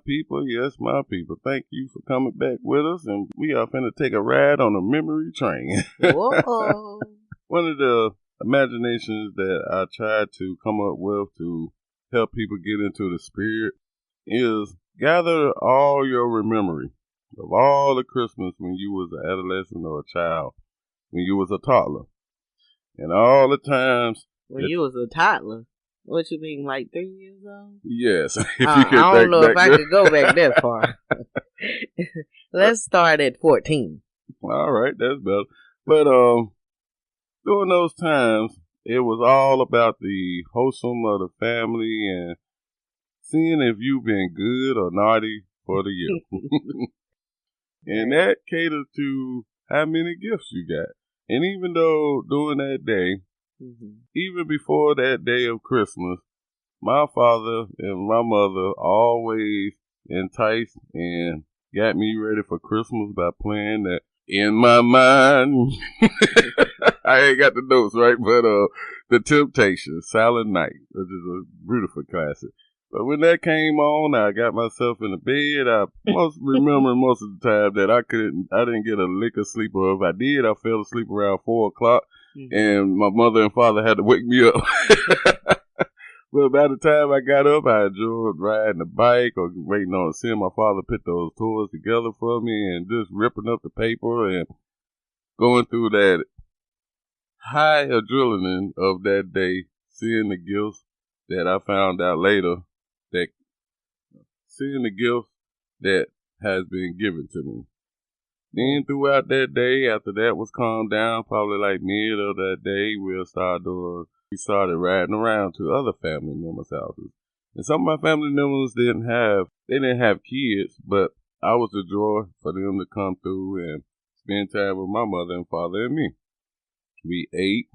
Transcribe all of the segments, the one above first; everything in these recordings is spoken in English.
people, yes, my people. Thank you for coming back with us, and we are finna take a ride on a memory train. Whoa. One of the imaginations that I tried to come up with to help people get into the spirit is gather all your memory of all the Christmas when you was an adolescent or a child, when you was a toddler, and all the times when you was a toddler. What you mean, like 3 years old? Yes. If you I don't know if I there. could go back that far. Let's start at 14. All right, that's better. But during those times, it was all about the wholesome of the family and seeing if you've been good or naughty for the year. And that caters to how many gifts you got. And even though during that day, even before that day of Christmas, my father and my mother always enticed and got me ready for Christmas by playing that In My Mind. I ain't got the notes right, but The Temptations, Silent Night, which is a beautiful classic. But when that came on, I got myself in the bed. I remember most of the time that I didn't get a lick of sleep, or if I did, I fell asleep around 4 o'clock, and my mother and father had to wake me up. But by the time I got up, I enjoyed riding the bike or waiting on seeing my father put those toys together for me and just ripping up the paper and going through that high adrenaline of that day, seeing the gifts that I found out later, seeing the gifts that has been given to me. Then throughout that day, after that was calmed down, probably like mid of that day, we started riding around to other family members' houses. And some of my family members didn't have kids, but I was the joy for them to come through and spend time with my mother and father and me. We ate,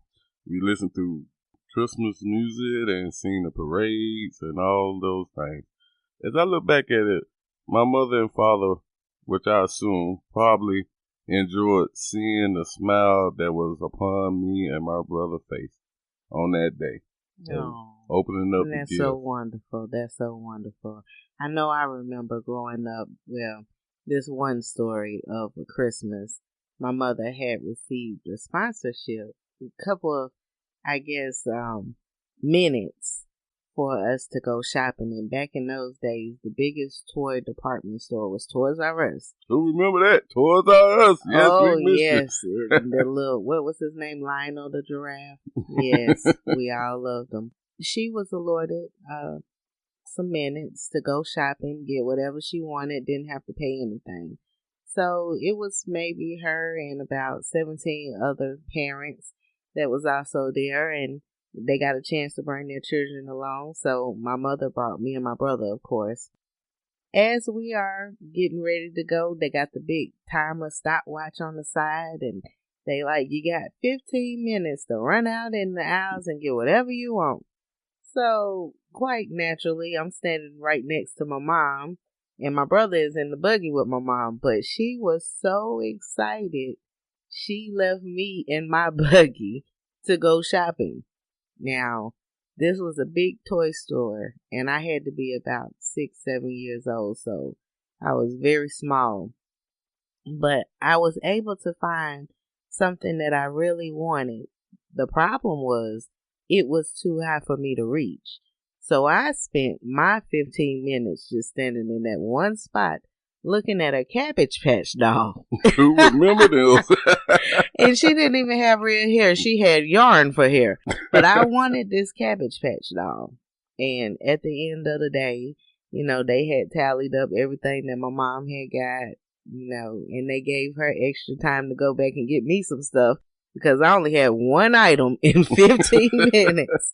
we listened to Christmas music and seen the parades and all those things. As I look back at it, my mother and father, which I assume probably enjoyed seeing the smile that was upon me and my brother's face on that day. Opening up the That's gifts. so wonderful. That's so wonderful. I know I remember growing up, this one story of a Christmas. My mother had received a sponsorship, a couple of, minutes for us to go shopping. And back in those days, the biggest toy department store was Toys R Us. Who remember that? Toys R Us. Yes, we missed yes. it. The little, what was his name? Lionel the giraffe. Yes, we all loved him. She was allotted some minutes to go shopping, get whatever she wanted, didn't have to pay anything. So it was maybe her and about 17 other parents that was also there, and they got a chance to bring their children along. So my mother brought me and my brother, of course. As we are getting ready to go, they got the big timer stopwatch on the side, and they like, you got 15 minutes to run out in the aisles and get whatever you want. So quite naturally, I'm standing right next to my mom, and my brother is in the buggy with my mom, but she was so excited. She left me in my buggy to go shopping. Now, this was a big toy store, and I had to be about 6, 7 years old, so I was very small. But I was able to find something that I really wanted. The problem was, it was too high for me to reach. So I spent my 15 minutes just standing in that one spot looking at a Cabbage Patch doll. Who remember those? And she didn't even have real hair. She had yarn for hair. But I wanted this Cabbage Patch doll. And at the end of the day, they had tallied up everything that my mom had got, and they gave her extra time to go back and get me some stuff because I only had one item in 15 minutes.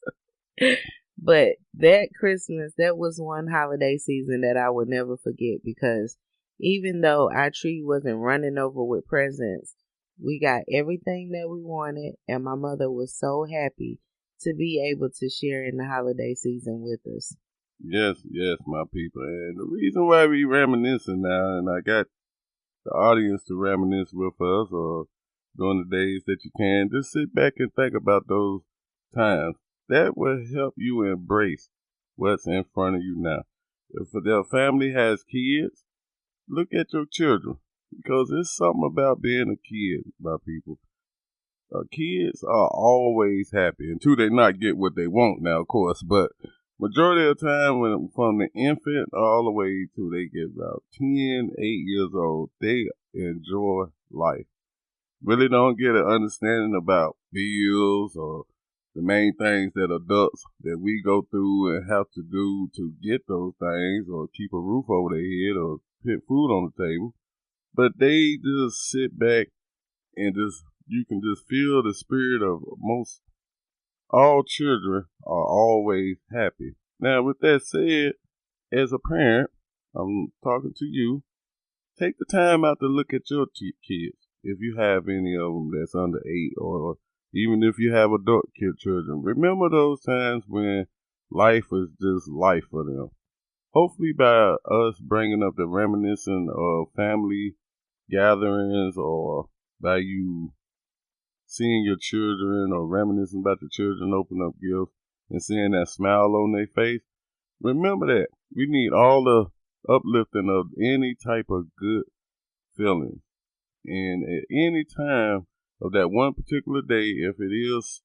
But that Christmas, that was one holiday season that I would never forget, because even though our tree wasn't running over with presents, we got everything that we wanted, and my mother was so happy to be able to share in the holiday season with us. Yes, my people. And the reason why we reminiscing now, and I got the audience to reminisce with us, or during the days that you can, just sit back and think about those times. That will help you embrace what's in front of you now. If their family has kids, look at your children. Because it's something about being a kid, my people. Kids are always happy until they not get what they want now, of course. But majority of the time, when from the infant all the way to they get about 10, 8 years old, they enjoy life. Really don't get an understanding about bills or the main things that adults that we go through and have to do to get those things or keep a roof over their head or put food on the table. But they just sit back and you can just feel the spirit of most all children are always happy. Now, with that said, as a parent, I'm talking to you. Take the time out to look at your kids. If you have any of them that's under 8 or even if you have adult kid children, remember those times when life was just life for them. Hopefully by us bringing up the reminiscence of family gatherings or by you seeing your children or reminiscing about the children open up gifts and seeing that smile on their face, remember that. We need all the uplifting of any type of good feeling. And at any time of that one particular day, if it is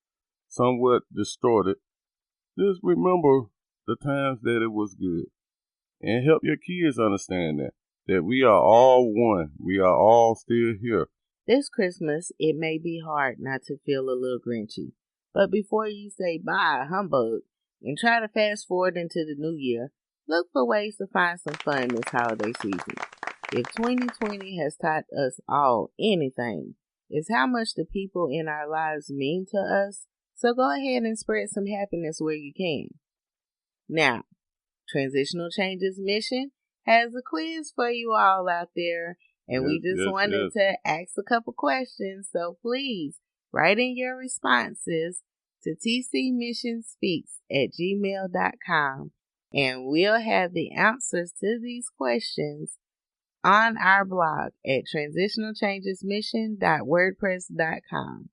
somewhat distorted, just remember the times that it was good. And help your kids understand that we are all one. We are all still here. This Christmas, it may be hard not to feel a little grinchy. But before you say bye, humbug, and try to fast forward into the new year, look for ways to find some fun this holiday season. If 2020 has taught us all anything, it's how much the people in our lives mean to us. So go ahead and spread some happiness where you can. Now, Transitional Changes Mission has a quiz for you all out there. And we just wanted to ask a couple questions. So please write in your responses to tcmissionspeaks@gmail.com. And we'll have the answers to these questions on our blog at transitionalchangesmission.wordpress.com.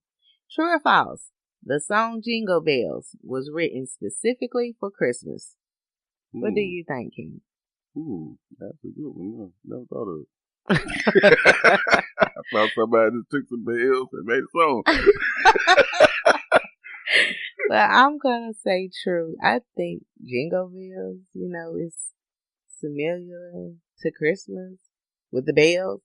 True or false? The song Jingle Bells was written specifically for Christmas. What do you think, King? That's a good one. Never thought of it. I thought somebody just took some bells and made a song. Well, I'm going to say true. I think Jingle Bells, is familiar to Christmas with the bells.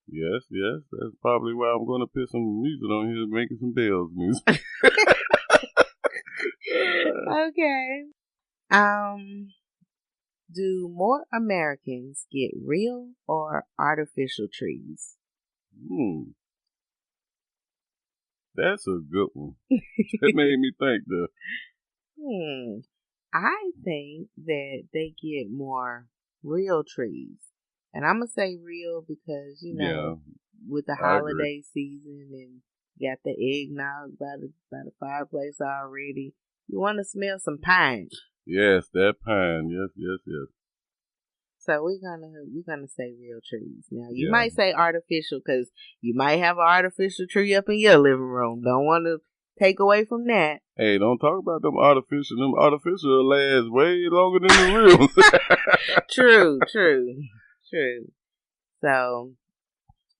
Yes. That's probably why I'm going to put some music on here, making some bells music. Okay. Do more Americans get real or artificial trees? That's a good one. That made me think though. I think that they get more real trees. And I'm going to say real because, with the holiday season and got the eggnog by the fireplace already, you want to smell some pine. Yes, that pine. Yes. So we're gonna say real trees. Now you might say artificial because you might have an artificial tree up in your living room. Don't want to take away from that. Hey, don't talk about them artificial. Them artificial last way longer than the real. True. So.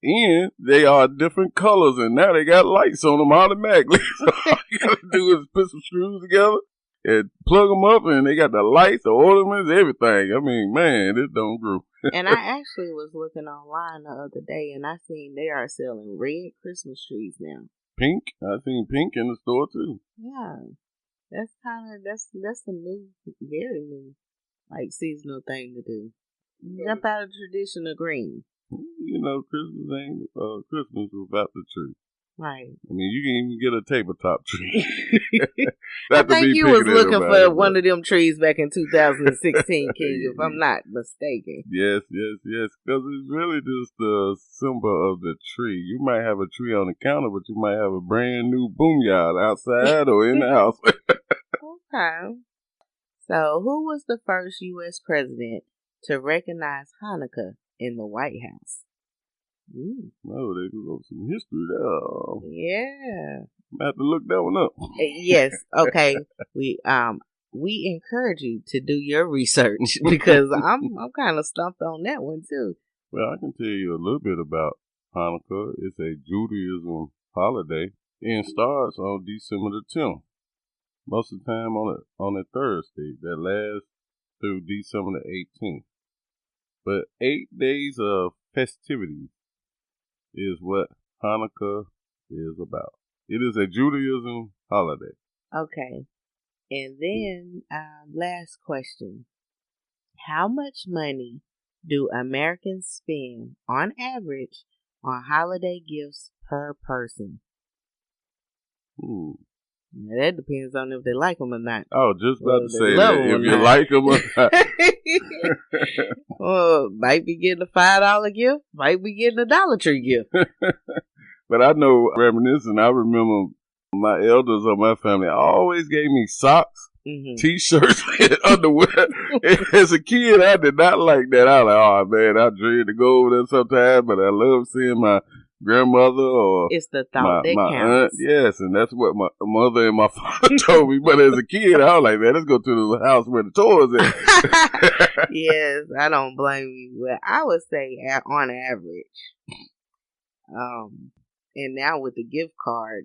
And they are different colors, and now they got lights on them automatically. So all you gotta do is put some screws together and plug them up, and they got the lights, the ornaments, everything. I mean, man, this don't grow. And I actually was looking online the other day, and I seen they are selling red Christmas trees now. Pink? I seen pink in the store too. Yeah, that's a new, very new, like seasonal thing to do. Jump out of traditional green. Christmas ain't Christmas without the tree. Right. I mean, you can even get a tabletop tree. I think you was looking for one of them trees back in 2016, King, if I'm not mistaken. Yes. Because it's really just the symbol of the tree. You might have a tree on the counter, but you might have a brand new boonyard outside or in the house. Okay. So, who was the first U.S. president to recognize Hanukkah in the White House? Oh, they do some history there. Yeah. I have to look that one up. Yes. Okay. we encourage you to do your research because I'm kind of stumped on that one too. Well, I can tell you a little bit about Hanukkah. It's a Judaism holiday and starts on December the 10th. Most of the time on a Thursday that lasts through December the 18th. But 8 days of festivities is what Hanukkah is about. It is a Judaism holiday. Okay. And then, last question. How much money do Americans spend on average on holiday gifts per person? Now, that depends on if they like them or not. Oh, just about to say that. If you like them or not. Well, might be getting a $5 gift, might be getting a Dollar Tree gift. But I know, reminiscing, I remember my elders of my family always gave me socks, T-shirts, and underwear. As a kid, I did not like that. I was like, oh man, I dread to go over there sometimes, but I love seeing my grandmother or it's the thought that my counts. aunt. Yes, and that's what my mother and my father told me. But as a kid, I was like, man, let's go to the house where the toys at. Yes, I don't blame you. Well, I would say on average, and now with the gift card,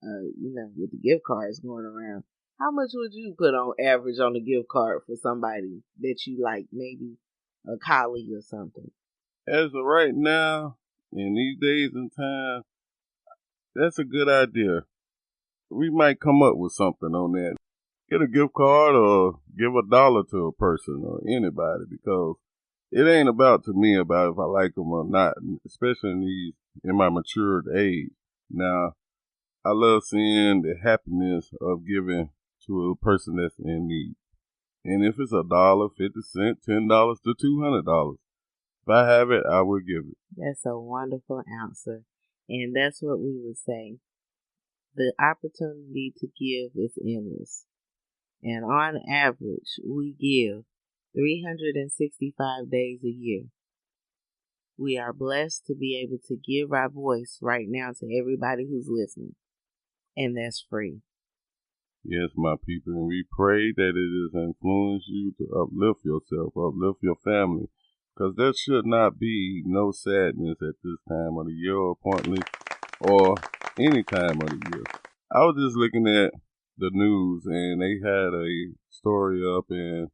with the gift cards going around, how much would you put on average on a gift card for somebody that you like, maybe a colleague or something? As of right now, in these days and time, that's a good idea. We might come up with something on that. Get a gift card or give $1 to a person or anybody, because it ain't about to me about if I like them or not, especially in my matured age. Now, I love seeing the happiness of giving to a person that's in need. And if it's $1, 50 cents, $10 to $200, if I have it, I will give it. That's a wonderful answer. And that's what we would say. The opportunity to give is endless. And on average, we give 365 days a year. We are blessed to be able to give our voice right now to everybody who's listening. And that's free. Yes, my people. And we pray that it has influenced you to uplift yourself, uplift your family. Because there should not be no sadness at this time of the year or appointment or any time of the year. I was just looking at the news and they had a story up and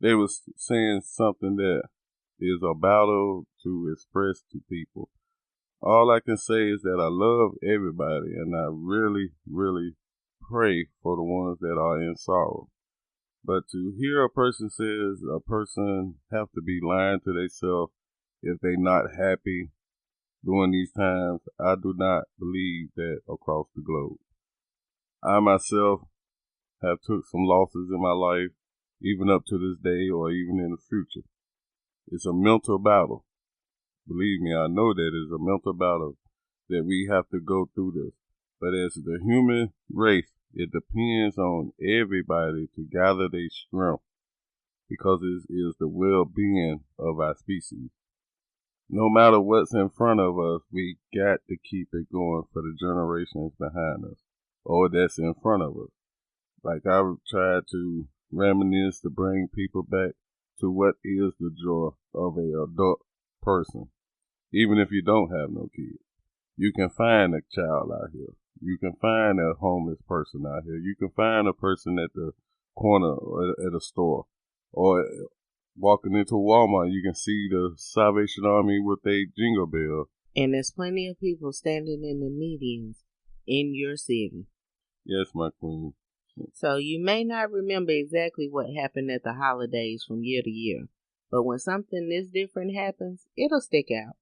they was saying something that is a battle to express to people. All I can say is that I love everybody and I really, really pray for the ones that are in sorrow. But to hear a person says a person have to be lying to themselves if they not happy during these times, I do not believe that across the globe. I myself have took some losses in my life, even up to this day or even in the future. It's a mental battle. Believe me, I know that it's a mental battle that we have to go through this. But as the human race, it depends on everybody to gather their strength because it is the well-being of our species. No matter what's in front of us, we got to keep it going for the generations behind us or that's in front of us. Like I tried to reminisce to bring people back to what is the joy of an adult person. Even if you don't have no kids, you can find a child out here. You can find a homeless person out here. You can find a person at the corner or at a store or walking into Walmart. You can see the Salvation Army with a jingle bell. And there's plenty of people standing in the medians in your city. Yes, my queen. So you may not remember exactly what happened at the holidays from year to year, but when something this different happens, it'll stick out.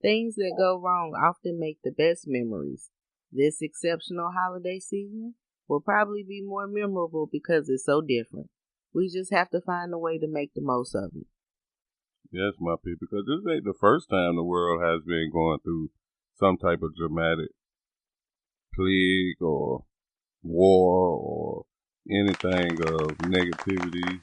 Things that go wrong often make the best memories. This exceptional holiday season will probably be more memorable because it's so different. We just have to find a way to make the most of it. Yes, my people, because this ain't the first time the world has been going through some type of dramatic plague or war or anything of negativity.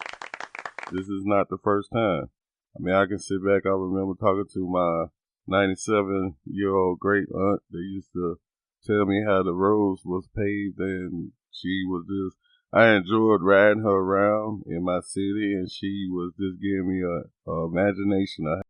This is not the first time. I mean, I can sit back. I remember talking to my 97-year-old great aunt. They used to tell me how the roads was paved and she was just, I enjoyed riding her around in my city, and she was just giving me a imagination of